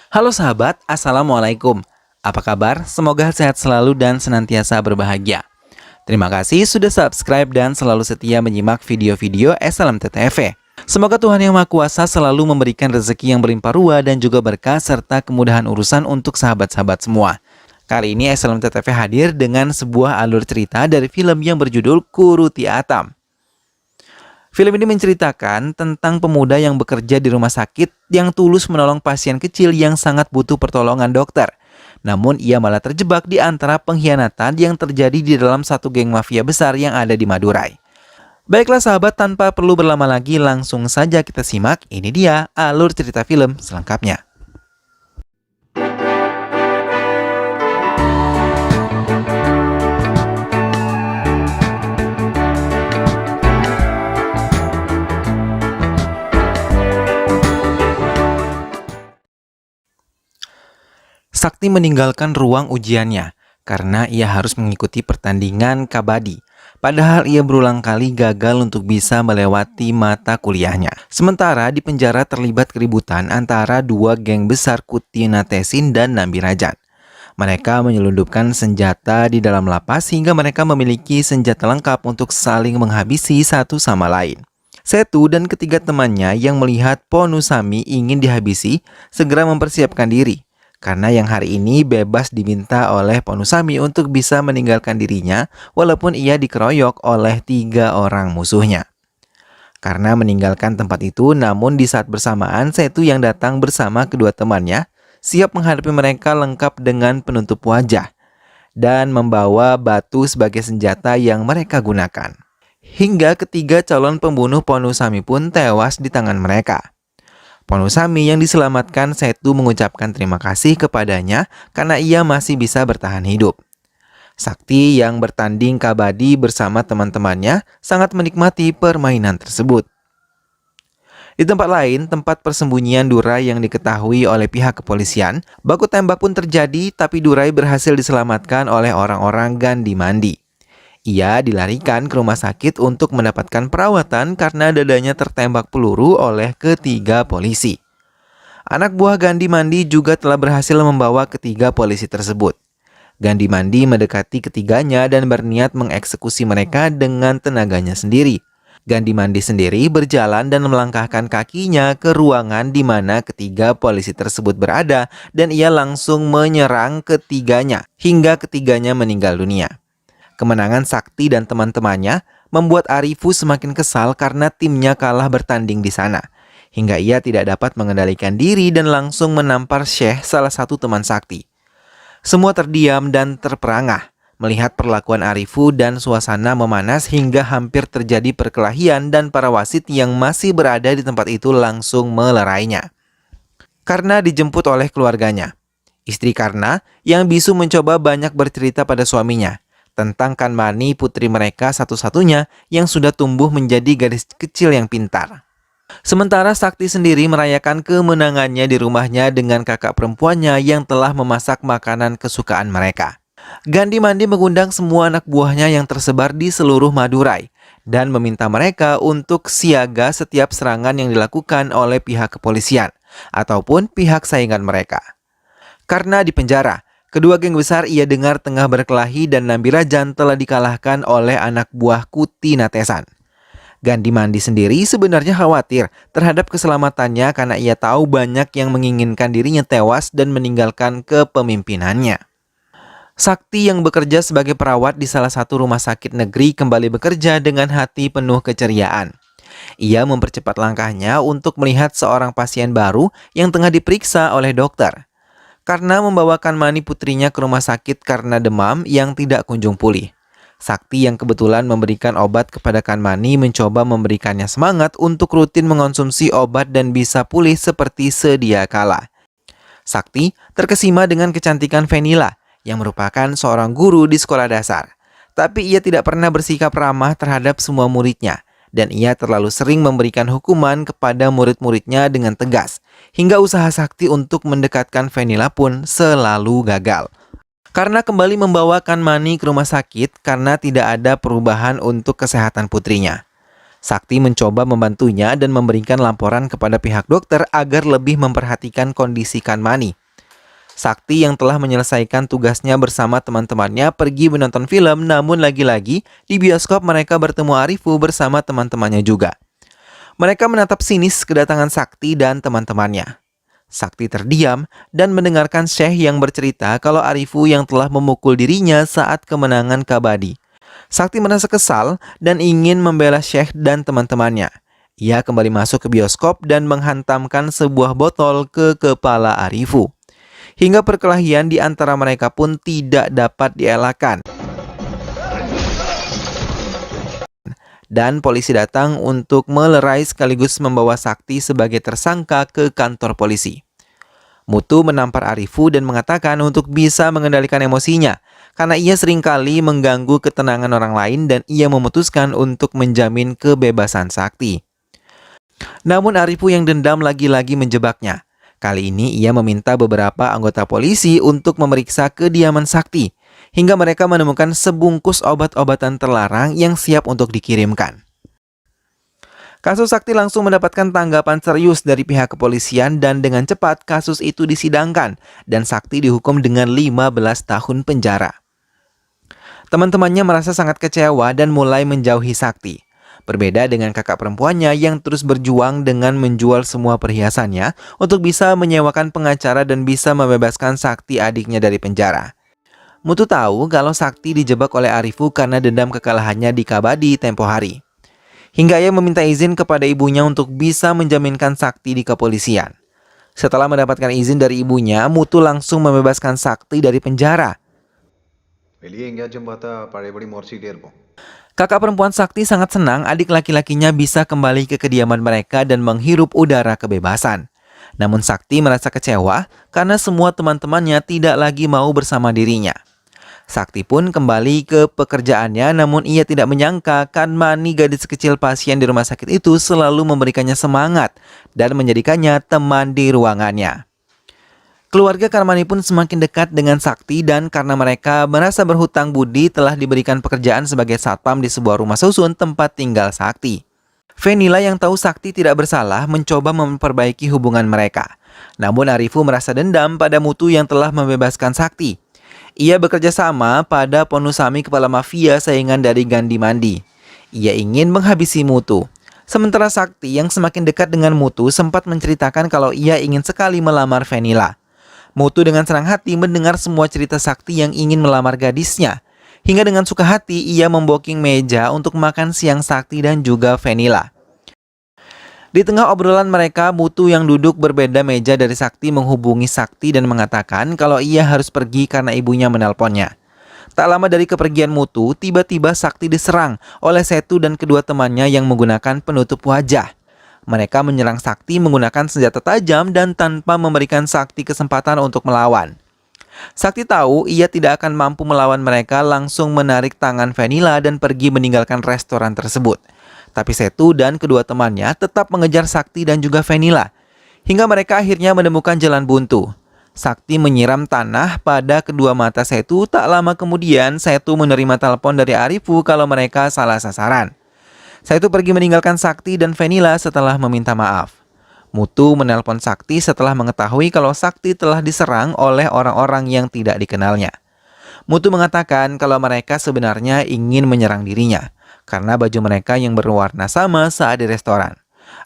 Halo sahabat, Assalamualaikum. Apa kabar? Semoga sehat selalu dan senantiasa berbahagia. Terima kasih sudah subscribe dan selalu setia menyimak video-video SLMTTV. Semoga Tuhan Yang Maha Kuasa selalu memberikan rezeki yang berlimpah ruah dan juga berkah serta kemudahan urusan untuk sahabat-sahabat semua. Kali ini SLMTTV hadir dengan sebuah alur cerita dari film yang berjudul Kuruti Atam. Film ini menceritakan tentang pemuda yang bekerja di rumah sakit yang tulus menolong pasien kecil yang sangat butuh pertolongan dokter. Namun ia malah terjebak di antara pengkhianatan yang terjadi di dalam satu geng mafia besar yang ada di Madurai. Baiklah sahabat, tanpa perlu berlama lagi langsung saja kita simak. Ini dia alur cerita film selengkapnya. Sakti meninggalkan ruang ujiannya karena ia harus mengikuti pertandingan kabadi. Padahal ia berulang kali gagal untuk bisa melewati mata kuliahnya. Sementara di penjara terlibat keributan antara dua geng besar Kuti Natesin dan Nambi Rajan. Mereka menyelundupkan senjata di dalam lapas hingga mereka memiliki senjata lengkap untuk saling menghabisi satu sama lain. Setu dan ketiga temannya yang melihat Ponusami ingin dihabisi segera mempersiapkan diri. Karena yang hari ini bebas diminta oleh Ponusami untuk bisa meninggalkan dirinya walaupun ia dikeroyok oleh 3 orang musuhnya. Karena meninggalkan tempat itu, namun di saat bersamaan Setu yang datang bersama kedua temannya siap menghadapi mereka lengkap dengan penutup wajah dan membawa batu sebagai senjata yang mereka gunakan. Hingga ketiga calon pembunuh Ponusami pun tewas di tangan mereka. Ponusami yang diselamatkan Setu mengucapkan terima kasih kepadanya karena ia masih bisa bertahan hidup. Sakti yang bertanding kabadi bersama teman-temannya sangat menikmati permainan tersebut. Di tempat lain, tempat persembunyian Durai yang diketahui oleh pihak kepolisian, baku tembak pun terjadi tapi Durai berhasil diselamatkan oleh orang-orang Gandhi Mandi. Ia dilarikan ke rumah sakit untuk mendapatkan perawatan karena dadanya tertembak peluru oleh ketiga polisi. Anak buah Gandhi Mandi juga telah berhasil membawa ketiga polisi tersebut. Gandhi Mandi mendekati ketiganya dan berniat mengeksekusi mereka dengan tenaganya sendiri. Gandhi Mandi sendiri berjalan dan melangkahkan kakinya ke ruangan di mana ketiga polisi tersebut berada dan ia langsung menyerang ketiganya hingga ketiganya meninggal dunia. Kemenangan Sakti dan teman-temannya membuat Arifu semakin kesal karena timnya kalah bertanding di sana. Hingga ia tidak dapat mengendalikan diri dan langsung menampar Syekh, salah satu teman Sakti. Semua terdiam dan terperangah melihat perlakuan Arifu dan suasana memanas hingga hampir terjadi perkelahian dan para wasit yang masih berada di tempat itu langsung melerainya. Karena dijemput oleh keluarganya. Istri Karna yang bisu mencoba banyak bercerita pada suaminya tentang Kanmani, putri mereka satu-satunya yang sudah tumbuh menjadi gadis kecil yang pintar. Sementara Sakti sendiri merayakan kemenangannya di rumahnya dengan kakak perempuannya yang telah memasak makanan kesukaan mereka. Gandhi Mandi mengundang semua anak buahnya yang tersebar di seluruh Madurai dan meminta mereka untuk siaga setiap serangan yang dilakukan oleh pihak kepolisian ataupun pihak saingan mereka. Karena di penjara, kedua geng besar ia dengar tengah berkelahi dan Nambi Rajan telah dikalahkan oleh anak buah Kuti Natesan. Gandhi Mandi sendiri sebenarnya khawatir terhadap keselamatannya karena ia tahu banyak yang menginginkan dirinya tewas dan meninggalkan kepemimpinannya. Sakti yang bekerja sebagai perawat di salah satu rumah sakit negeri kembali bekerja dengan hati penuh keceriaan. Ia mempercepat langkahnya untuk melihat seorang pasien baru yang tengah diperiksa oleh dokter. Karena membawakan Mani putrinya ke rumah sakit karena demam yang tidak kunjung pulih. Sakti yang kebetulan memberikan obat kepada Kanmani mencoba memberikannya semangat untuk rutin mengonsumsi obat dan bisa pulih seperti sedia kala. Sakti terkesima dengan kecantikan Venila yang merupakan seorang guru di sekolah dasar. Tapi ia tidak pernah bersikap ramah terhadap semua muridnya. Dan ia terlalu sering memberikan hukuman kepada murid-muridnya dengan tegas. Hingga usaha Sakti untuk mendekatkan Venila pun selalu gagal. Karena kembali membawa Kanmani ke rumah sakit karena tidak ada perubahan untuk kesehatan putrinya. Sakti mencoba membantunya dan memberikan laporan kepada pihak dokter agar lebih memperhatikan kondisi Kanmani. Sakti yang telah menyelesaikan tugasnya bersama teman-temannya pergi menonton film, namun lagi-lagi di bioskop mereka bertemu Arifu bersama teman-temannya juga. Mereka menatap sinis kedatangan Sakti dan teman-temannya. Sakti terdiam dan mendengarkan Syekh yang bercerita kalau Arifu yang telah memukul dirinya saat kemenangan Kabadi. Sakti merasa kesal dan ingin membela Syekh dan teman-temannya. Ia kembali masuk ke bioskop dan menghantamkan sebuah botol ke kepala Arifu. Hingga perkelahian di antara mereka pun tidak dapat dielakkan. Dan polisi datang untuk melerai sekaligus membawa Sakti sebagai tersangka ke kantor polisi. Mutu menampar Arifu dan mengatakan untuk bisa mengendalikan emosinya, karena ia seringkali mengganggu ketenangan orang lain dan ia memutuskan untuk menjamin kebebasan Sakti. Namun Arifu yang dendam lagi-lagi menjebaknya. Kali ini ia meminta beberapa anggota polisi untuk memeriksa kediaman Sakti, hingga mereka menemukan sebungkus obat-obatan terlarang yang siap untuk dikirimkan. Kasus Sakti langsung mendapatkan tanggapan serius dari pihak kepolisian dan dengan cepat kasus itu disidangkan dan Sakti dihukum dengan 15 tahun penjara. Teman-temannya merasa sangat kecewa dan mulai menjauhi Sakti. Berbeda dengan kakak perempuannya yang terus berjuang dengan menjual semua perhiasannya untuk bisa menyewakan pengacara dan bisa membebaskan Sakti adiknya dari penjara. Mutu tahu kalau Sakti dijebak oleh Arifu karena dendam kekalahannya di Kabadi tempo hari. Hingga ia meminta izin kepada ibunya untuk bisa menjaminkan Sakti di kepolisian. Setelah mendapatkan izin dari ibunya, Mutu langsung membebaskan Sakti dari penjara. Kakak perempuan Sakti sangat senang adik laki-lakinya bisa kembali ke kediaman mereka dan menghirup udara kebebasan. Namun Sakti merasa kecewa karena semua teman-temannya tidak lagi mau bersama dirinya. Sakti pun kembali ke pekerjaannya, namun ia tidak menyangka Kanmani, gadis kecil pasien di rumah sakit itu, selalu memberikannya semangat dan menjadikannya teman di ruangannya. Keluarga Kanmani pun semakin dekat dengan Sakti dan karena mereka merasa berhutang budi telah diberikan pekerjaan sebagai satpam di sebuah rumah susun tempat tinggal Sakti. Venila yang tahu Sakti tidak bersalah mencoba memperbaiki hubungan mereka. Namun Arifu merasa dendam pada Mutu yang telah membebaskan Sakti. Ia bekerja sama pada Ponusami, kepala mafia saingan dari Gandhi Mandi. Ia ingin menghabisi Mutu. Sementara Sakti yang semakin dekat dengan Mutu sempat menceritakan kalau ia ingin sekali melamar Venila. Mutu dengan senang hati mendengar semua cerita Sakti yang ingin melamar gadisnya. Hingga dengan suka hati ia membooking meja untuk makan siang Sakti dan juga Venila. Di tengah obrolan mereka, Mutu yang duduk berbeda meja dari Sakti menghubungi Sakti dan mengatakan kalau ia harus pergi karena ibunya menelponnya. Tak lama dari kepergian Mutu, tiba-tiba Sakti diserang oleh Setu dan kedua temannya yang menggunakan penutup wajah. Mereka menyerang Sakti menggunakan senjata tajam dan tanpa memberikan Sakti kesempatan untuk melawan. Sakti tahu ia tidak akan mampu melawan mereka, langsung menarik tangan Venila dan pergi meninggalkan restoran tersebut. Tapi Setu dan kedua temannya tetap mengejar Sakti dan juga Venila, hingga mereka akhirnya menemukan jalan buntu. Sakti menyiram tanah pada kedua mata Setu. Tak lama kemudian Setu menerima telepon dari Arifu kalau mereka salah sasaran. Setu pergi meninggalkan Sakti dan Venila setelah meminta maaf. Mutu menelpon Sakti setelah mengetahui kalau Sakti telah diserang oleh orang-orang yang tidak dikenalnya. Mutu mengatakan kalau mereka sebenarnya ingin menyerang dirinya karena baju mereka yang berwarna sama saat di restoran.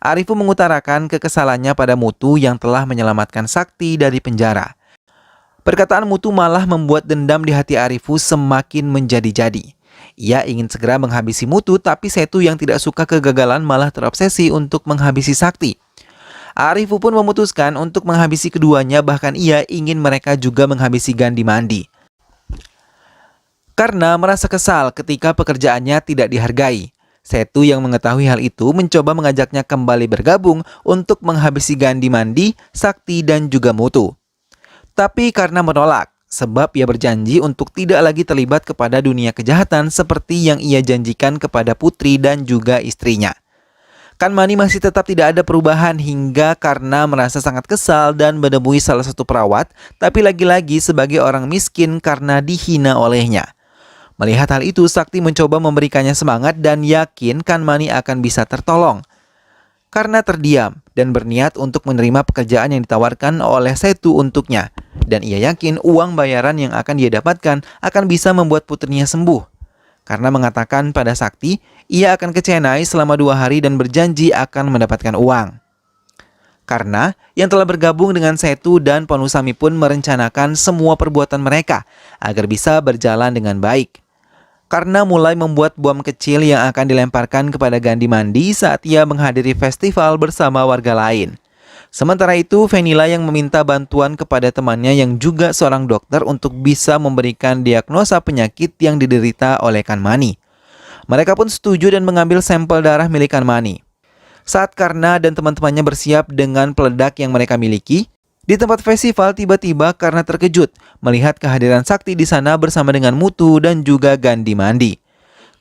Arifu mengutarakan kekesalannya pada Mutu yang telah menyelamatkan Sakti dari penjara. Perkataan Mutu malah membuat dendam di hati Arifu semakin menjadi-jadi. Ia ingin segera menghabisi Mutu, tapi Setu yang tidak suka kegagalan malah terobsesi untuk menghabisi Sakti. Arifu pun memutuskan untuk menghabisi keduanya, bahkan ia ingin mereka juga menghabisi Gandhi Mandi. Karena merasa kesal ketika pekerjaannya tidak dihargai, Setu yang mengetahui hal itu mencoba mengajaknya kembali bergabung untuk menghabisi Gandhi Mandi, Sakti dan juga Mutu. Tapi karena menolak, sebab ia berjanji untuk tidak lagi terlibat kepada dunia kejahatan seperti yang ia janjikan kepada putri dan juga istrinya. Kanmani masih tetap tidak ada perubahan hingga karena merasa sangat kesal dan menemui salah satu perawat, tapi lagi-lagi sebagai orang miskin karena dihina olehnya. Melihat hal itu, Sakti mencoba memberikannya semangat dan yakin Kanmani akan bisa tertolong. Karena terdiam dan berniat untuk menerima pekerjaan yang ditawarkan oleh Setu untuknya. Dan ia yakin uang bayaran yang akan dia dapatkan akan bisa membuat putrinya sembuh. Karena mengatakan pada Sakti, ia akan ke Chennai selama 2 hari dan berjanji akan mendapatkan uang. Karena yang telah bergabung dengan Setu dan Ponusami pun merencanakan semua perbuatan mereka agar bisa berjalan dengan baik. Karena mulai membuat bom kecil yang akan dilemparkan kepada Gandhi Mandi saat ia menghadiri festival bersama warga lain. Sementara itu, Venila yang meminta bantuan kepada temannya yang juga seorang dokter untuk bisa memberikan diagnosa penyakit yang diderita oleh Kanmani. Mereka pun setuju dan mengambil sampel darah milik Kanmani. Saat Karna dan teman-temannya bersiap dengan peledak yang mereka miliki, di tempat festival tiba-tiba Karna terkejut melihat kehadiran Sakti di sana bersama dengan Muthu dan juga Gandhi Mandi.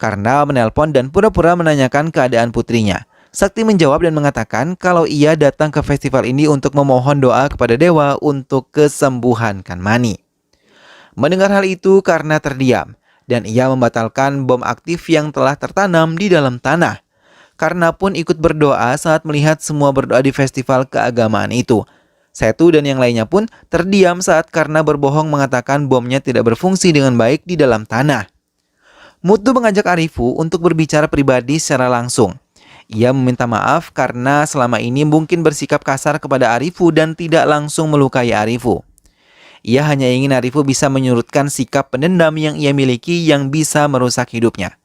Karna menelpon dan pura-pura menanyakan keadaan putrinya. Sakti menjawab dan mengatakan kalau ia datang ke festival ini untuk memohon doa kepada dewa untuk kesembuhan Kanmani. Mendengar hal itu, Karna terdiam dan ia membatalkan bom aktif yang telah tertanam di dalam tanah. Karna pun ikut berdoa saat melihat semua berdoa di festival keagamaan itu. Setu dan yang lainnya pun terdiam saat Karna berbohong mengatakan bomnya tidak berfungsi dengan baik di dalam tanah. Muthu mengajak Arifu untuk berbicara pribadi secara langsung. Ia meminta maaf karena selama ini mungkin bersikap kasar kepada Arifu dan tidak langsung melukai Arifu. Ia hanya ingin Arifu bisa menyurutkan sikap pendendam yang ia miliki yang bisa merusak hidupnya.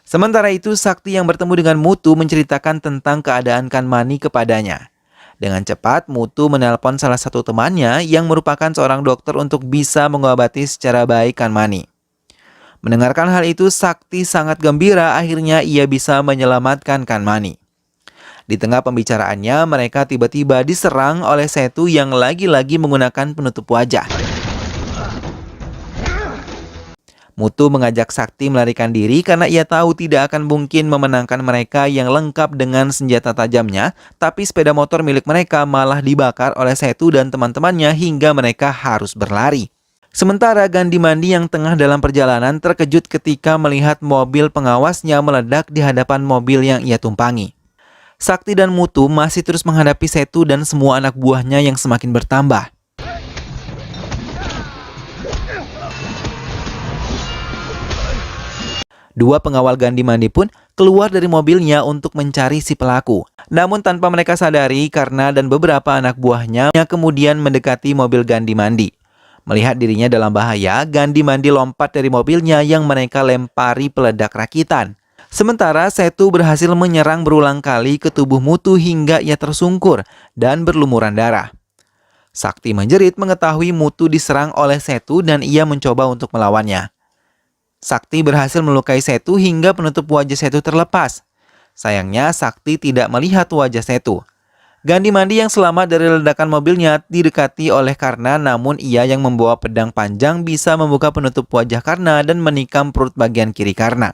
Sementara itu, Sakti yang bertemu dengan Muthu menceritakan tentang keadaan Kanmani kepadanya. Dengan cepat, Muthu menelpon salah satu temannya yang merupakan seorang dokter untuk bisa mengobati secara baik Kanmani. Mendengarkan hal itu, Sakti sangat gembira akhirnya ia bisa menyelamatkan Kanmani. Di tengah pembicaraannya, mereka tiba-tiba diserang oleh Setu yang lagi-lagi menggunakan penutup wajah. Muthu mengajak Sakti melarikan diri karena ia tahu tidak akan mungkin memenangkan mereka yang lengkap dengan senjata tajamnya, tapi sepeda motor milik mereka malah dibakar oleh Setu dan teman-temannya hingga mereka harus berlari. Sementara Gandhi Mandi yang tengah dalam perjalanan terkejut ketika melihat mobil pengawasnya meledak di hadapan mobil yang ia tumpangi. Sakti dan Muthu masih terus menghadapi Setu dan semua anak buahnya yang semakin bertambah. Dua pengawal Gandhi Mandi pun keluar dari mobilnya untuk mencari si pelaku. Namun tanpa mereka sadari, Karna dan beberapa anak buahnya kemudian mendekati mobil Gandhi Mandi. Melihat dirinya dalam bahaya, Gandhi Mandi lompat dari mobilnya yang mereka lempari peledak rakitan. Sementara Setu berhasil menyerang berulang kali ke tubuh Muthu hingga ia tersungkur dan berlumuran darah. Sakti menjerit mengetahui Muthu diserang oleh Setu dan ia mencoba untuk melawannya. Sakti berhasil melukai Setu hingga penutup wajah Setu terlepas. Sayangnya Sakti tidak melihat wajah Setu. Gandhi Mandi yang selamat dari ledakan mobilnya didekati oleh Karna, namun ia yang membawa pedang panjang bisa membuka penutup wajah Karna dan menikam perut bagian kiri Karna.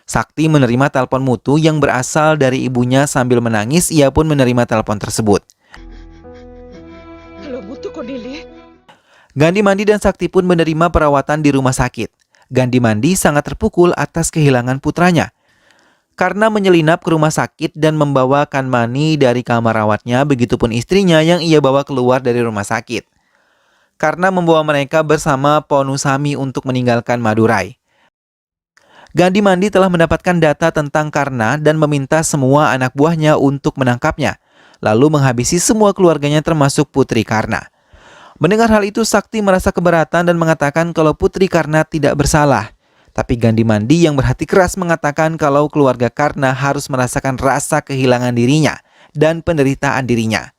Sakti menerima telepon Muthu yang berasal dari ibunya sambil menangis. Ia pun menerima telepon tersebut. Halo Muthu, kok Dili? Gandhi Mandi dan Sakti pun menerima perawatan di rumah sakit. Gandhi Mandi sangat terpukul atas kehilangan putranya. Karena menyelinap ke rumah sakit dan membawa Kanmani dari kamar rawatnya, begitupun istrinya yang ia bawa keluar dari rumah sakit. Karena membawa mereka bersama Ponusami untuk meninggalkan Madurai. Gandhi Mandi telah mendapatkan data tentang Karna dan meminta semua anak buahnya untuk menangkapnya, lalu menghabisi semua keluarganya termasuk putri Karna. Mendengar hal itu, Sakti merasa keberatan dan mengatakan kalau putri Karna tidak bersalah. Tapi Gandhi Mandi yang berhati keras mengatakan kalau keluarga Karna harus merasakan rasa kehilangan dirinya dan penderitaan dirinya.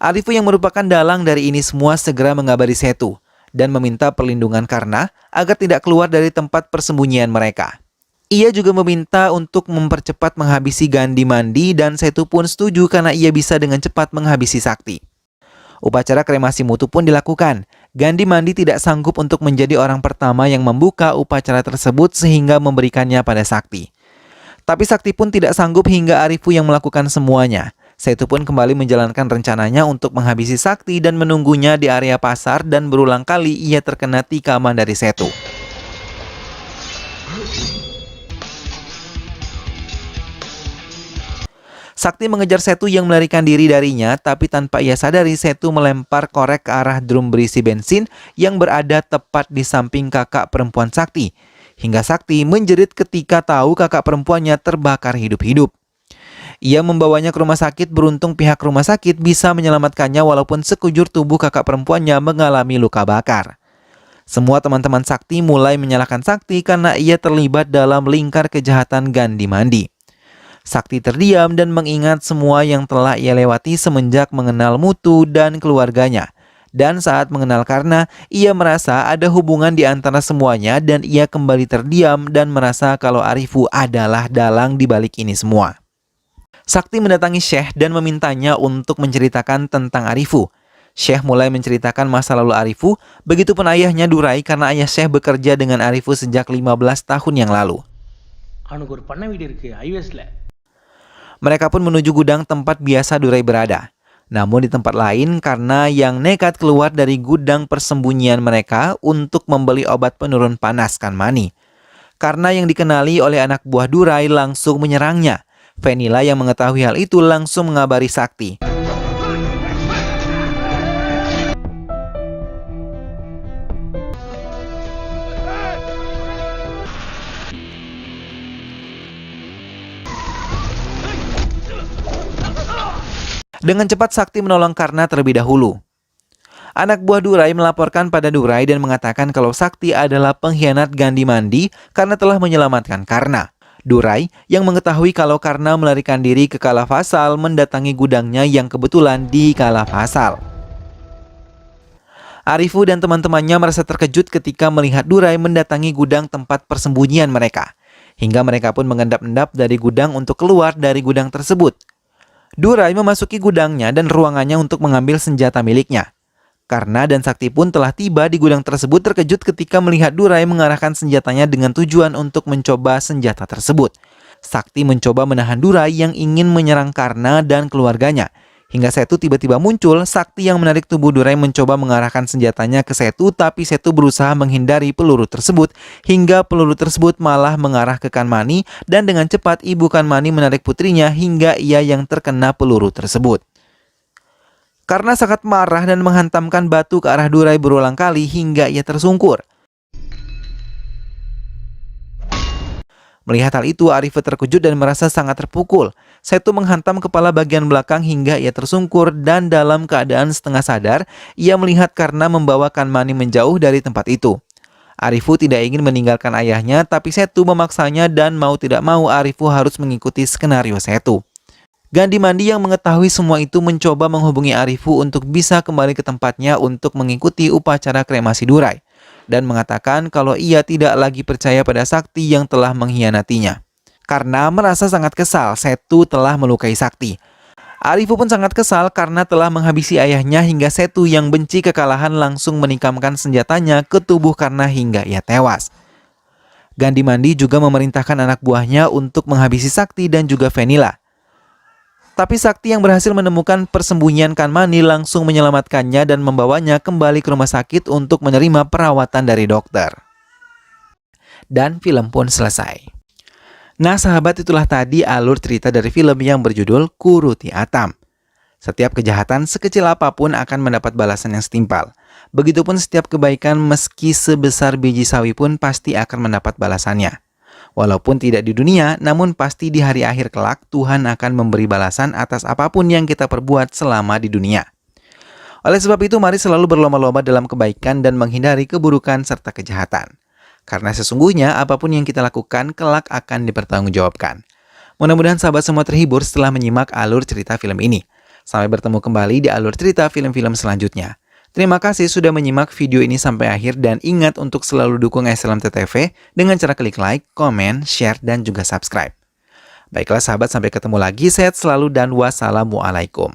Arifu yang merupakan dalang dari ini semua segera mengabari Setu dan meminta perlindungan Karna agar tidak keluar dari tempat persembunyian mereka. Ia juga meminta untuk mempercepat menghabisi Gandhi Mandi dan Setu pun setuju karena ia bisa dengan cepat menghabisi Sakti. Upacara kremasi Muthu pun dilakukan. Gandhi Mandi tidak sanggup untuk menjadi orang pertama yang membuka upacara tersebut sehingga memberikannya pada Sakti. Tapi Sakti pun tidak sanggup hingga Arifu yang melakukan semuanya. Setu pun kembali menjalankan rencananya untuk menghabisi Sakti dan menunggunya di area pasar, dan berulang kali ia terkena tikaman dari Setu. Sakti mengejar Setu yang melarikan diri darinya, tapi tanpa ia sadari Setu melempar korek ke arah drum berisi bensin yang berada tepat di samping kakak perempuan Sakti. Hingga Sakti menjerit ketika tahu kakak perempuannya terbakar hidup-hidup. Ia membawanya ke rumah sakit, beruntung pihak rumah sakit bisa menyelamatkannya walaupun sekujur tubuh kakak perempuannya mengalami luka bakar. Semua teman-teman Sakti mulai menyalahkan Sakti karena ia terlibat dalam lingkar kejahatan Gandhi Mandi. Sakti terdiam dan mengingat semua yang telah ia lewati semenjak mengenal Muthu dan keluarganya. Dan saat mengenal Karna, ia merasa ada hubungan di antara semuanya dan ia kembali terdiam dan merasa kalau Arifu adalah dalang di balik ini semua. Sakti mendatangi Syekh dan memintanya untuk menceritakan tentang Arifu. Syekh mulai menceritakan masa lalu Arifu, begitupun ayahnya Durai karena ayah Syekh bekerja dengan Arifu sejak 15 tahun yang lalu. Mereka pun menuju gudang tempat biasa Durai berada. Namun di tempat lain karena yang nekat keluar dari gudang persembunyian mereka untuk membeli obat penurun panas Kanmani. Karena yang dikenali oleh anak buah Durai langsung menyerangnya. Vanilla yang mengetahui hal itu langsung mengabari Sakti. Dengan cepat Sakti menolong Karna terlebih dahulu. Anak buah Durai melaporkan pada Durai dan mengatakan kalau Sakti adalah pengkhianat Gandhi Mandi karena telah menyelamatkan Karna. Durai yang mengetahui kalau Karna melarikan diri ke Kalafasal mendatangi gudangnya yang kebetulan di Kalafasal. Arifu dan teman-temannya merasa terkejut ketika melihat Durai mendatangi gudang tempat persembunyian mereka. Hingga mereka pun mengendap-endap dari gudang untuk keluar dari gudang tersebut. Durai memasuki gudangnya dan ruangannya untuk mengambil senjata miliknya. Karna dan Sakti pun telah tiba di gudang tersebut terkejut ketika melihat Durai mengarahkan senjatanya dengan tujuan untuk mencoba senjata tersebut. Sakti mencoba menahan Durai yang ingin menyerang Karna dan keluarganya. Hingga Setu tiba-tiba muncul, Sakti yang menarik tubuh Durai mencoba mengarahkan senjatanya ke Setu, tapi Setu berusaha menghindari peluru tersebut, hingga peluru tersebut malah mengarah ke Kanmani, dan dengan cepat ibu Kanmani menarik putrinya hingga ia yang terkena peluru tersebut. Karena sangat marah dan menghantamkan batu ke arah Durai berulang kali hingga ia tersungkur. Melihat hal itu, Arifu terkejut dan merasa sangat terpukul. Setu menghantam kepala bagian belakang hingga ia tersungkur dan dalam keadaan setengah sadar, ia melihat Karna membawa Kanmani menjauh dari tempat itu. Arifu tidak ingin meninggalkan ayahnya, tapi Setu memaksanya dan mau tidak mau Arifu harus mengikuti skenario Setu. Gandhi Mandi yang mengetahui semua itu mencoba menghubungi Arifu untuk bisa kembali ke tempatnya untuk mengikuti upacara kremasi Durai dan mengatakan kalau ia tidak lagi percaya pada Sakti yang telah mengkhianatinya. Karena merasa sangat kesal Setu telah melukai Sakti. Arifu pun sangat kesal karena telah menghabisi ayahnya hingga Setu yang benci kekalahan langsung menikamkan senjatanya ke tubuh Karna hingga ia tewas. Gandhi Mandi juga memerintahkan anak buahnya untuk menghabisi Sakti dan juga Vanilla. Tapi Sakti yang berhasil menemukan persembunyian Kanmani langsung menyelamatkannya dan membawanya kembali ke rumah sakit untuk menerima perawatan dari dokter. Dan film pun selesai. Nah sahabat, itulah tadi alur cerita dari film yang berjudul Kuruti Atam. Setiap kejahatan sekecil apapun akan mendapat balasan yang setimpal. Begitupun setiap kebaikan meski sebesar biji sawi pun pasti akan mendapat balasannya. Walaupun tidak di dunia, namun pasti di hari akhir kelak Tuhan akan memberi balasan atas apapun yang kita perbuat selama di dunia. Oleh sebab itu, mari selalu berlomba-lomba dalam kebaikan dan menghindari keburukan serta kejahatan. Karena sesungguhnya apapun yang kita lakukan kelak akan dipertanggungjawabkan. Mudah-mudahan sahabat semua terhibur setelah menyimak alur cerita film ini. Sampai bertemu kembali di alur cerita film-film selanjutnya. Terima kasih sudah menyimak video ini sampai akhir dan ingat untuk selalu dukung SLMT TV dengan cara klik like, komen, share, dan juga subscribe. Baiklah sahabat, sampai ketemu lagi, sehat selalu dan wassalamualaikum.